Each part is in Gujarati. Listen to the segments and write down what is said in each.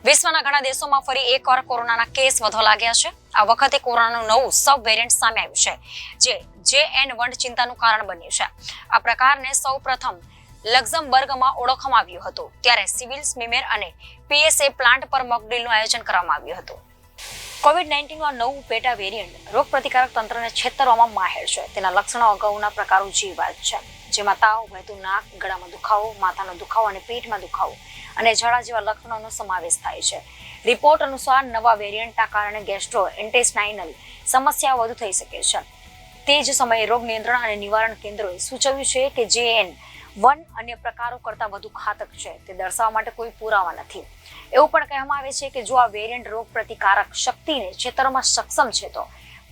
વિશ્વના ઘણા દેશોમાં ફરી એકવાર કોરોનાના કેસ વધવા લાગ્યા છે. આ વખતે કોરોનાનું નવું સબ વેરિયન્ટ સામે આવ્યું છે, જે JN1 ચિંતાનું કારણ બન્યું છે. આ પ્રકારને સૌપ્રથમ લક્ઝમબર્ગમાં ઓળખવામાં આવ્યું હતું. ત્યારે સિવિલ સ્મિમેર અને PSA પ્લાન્ટ પર મોકડ્રીલનું આયોજન કરવામાં આવ્યું હતું. કોવિડ-19નું નવું પેટા વેરિયન્ટ રોગપ્રતિકારક તંત્રને છેતરવામાં માહેર છે. તેના લક્ષણો અગાઉના પ્રકારો જેવા જ છે, જેમાં તાવ, વહેતું નાક, ગળામાં દુખાવો, માથાનો દુખાવો અને પેટમાં દુખાવો અને ઝાડા જેવા લક્ષણોનો સમાવેશ થાય છે. રિપોર્ટ અનુસાર નવા વેરિયન્ટના કારણે ગેસ્ટ્રો ઇન્ટેસ્ટાઇનલ સમસ્યાઓ વધુ થઈ શકે છે. તે જ સમયે રોગ નિયંત્રણ અને નિવારણ કેન્દ્રોએ સૂચવ્યું છે કે JN1 અન્ય પ્રકારો કરતાં વધુ ઘાતક છે. તે દર્શાવવા માટે કોઈ પુરાવા નથી. એવું પણ કહેવામાં આવે છે કે જો આ વેરિયન્ટ રોગ પ્રતિકારક શક્તિને છેતરવામાં સક્ષમ છે તો,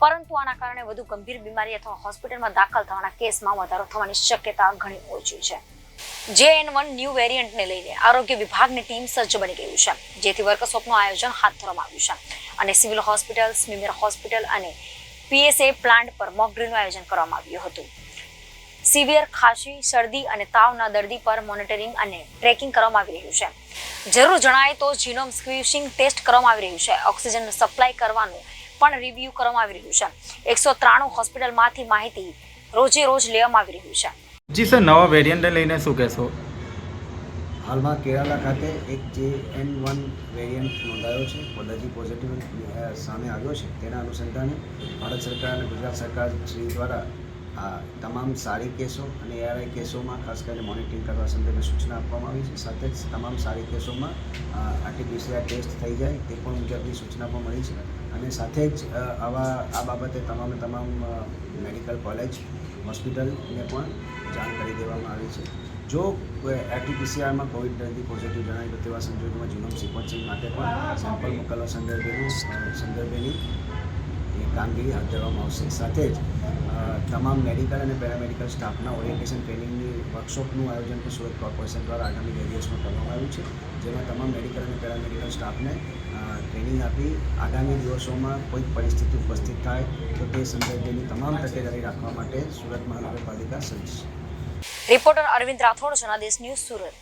પરંતુ આના કારણે વધુ ગંભીર બીમારી અથવા હોસ્પિટલમાં દાખલ થવાના કેસમાં વધારો થવાની શક્યતા ઘણી ઓછી છે. JN1 ન્યૂ વેરિયન્ટને લઈને આરોગ્ય વિભાગની ટીમ સજ્જ બની ગયું છે, જેથી વર્કશોપનું આયોજન હાથ ધરવામાં આવ્યું છે અને સિવિલ હોસ્પિટલ, સ્મિમેર હોસ્પિટલ અને PSA પ્લાન્ટ પર મોકડ્રીલનું આયોજન કરવામાં આવ્યું હતું. સિવિયર ખાંસી, શરદી અને તાવના દર્દી પર મોનિટરિંગ અને ટ્રેકિંગ કરવામાં આવી રહ્યું છે. જરૂર જણાય તો જીનોમ સિક્વિશિંગ ટેસ્ટ કરવામાં આવી રહ્યું છે. ઓક્સિજન સપ્લાય કરવાનું પણ રિવ્યુ કરવામાં આવી રહ્યું છે. 193 હોસ્પિટલમાંથી માહિતી રોજે રોજ લેવામાં આવી રહ્યું છે. જી સર, નવા વેરિયન્ટને લઈને શું કહેશો? હાલમાં કેરાલા ખાતે એક JN1 વેરિયન્ટ નોંધાયો છે, પોઝિટિવ સામે આવ્યો છે. તેના અનુસંધાને ભારત સરકાર અને ગુજરાત સરકાર શ્રી દ્વારા આ તમામ સારી કેસો અને ARI કેસોમાં ખાસ કરીને મોનિટરિંગ કરવા સંદર્ભે સૂચના આપવામાં આવી છે. સાથે જ તમામ સારી કેસોમાં RT-PCR ટેસ્ટ થઈ જાય તે પણ મુજબની સૂચના પણ મળી છે. અને સાથે જ આ બાબતે તમામ મેડિકલ કોલેજ, હોસ્પિટલને પણ જાણ કરી દેવામાં આવી છે. જો RT-PCRમાં કોવિડ દર્દી પોઝિટિવ જણાય તો તેવા સંજોગોમાં જીનોમ સિક્વન્સિંગ માટે પણ સેમ્પલ મોકલવા સંદર્ભેની કામગીરી હાથ ધરવામાં આવશે. સાથે જ તમામ મેડિકલ અને પેરામેડિકલ સ્ટાફના ઓરિએન્ટેશન ટ્રેનિંગની વર્કશોપનું આયોજન પણ સુરત કોર્પોરેશન દ્વારા આગામી 2 દિવસમાં કરવામાં આવ્યું છે, જેમાં તમામ મેડિકલ અને પેરામેડિકલ સ્ટાફને ટ્રેનિંગ આપી આગામી દિવસોમાં કોઈ પરિસ્થિતિ ઉપસ્થિત થાય તો તે સંદર્ભેની તમામ તકેદારી રાખવા માટે સુરત મહાનગરપાલિકા સજ્જ છે. Reporter Arvind Rathod, Janadesh news, Surat.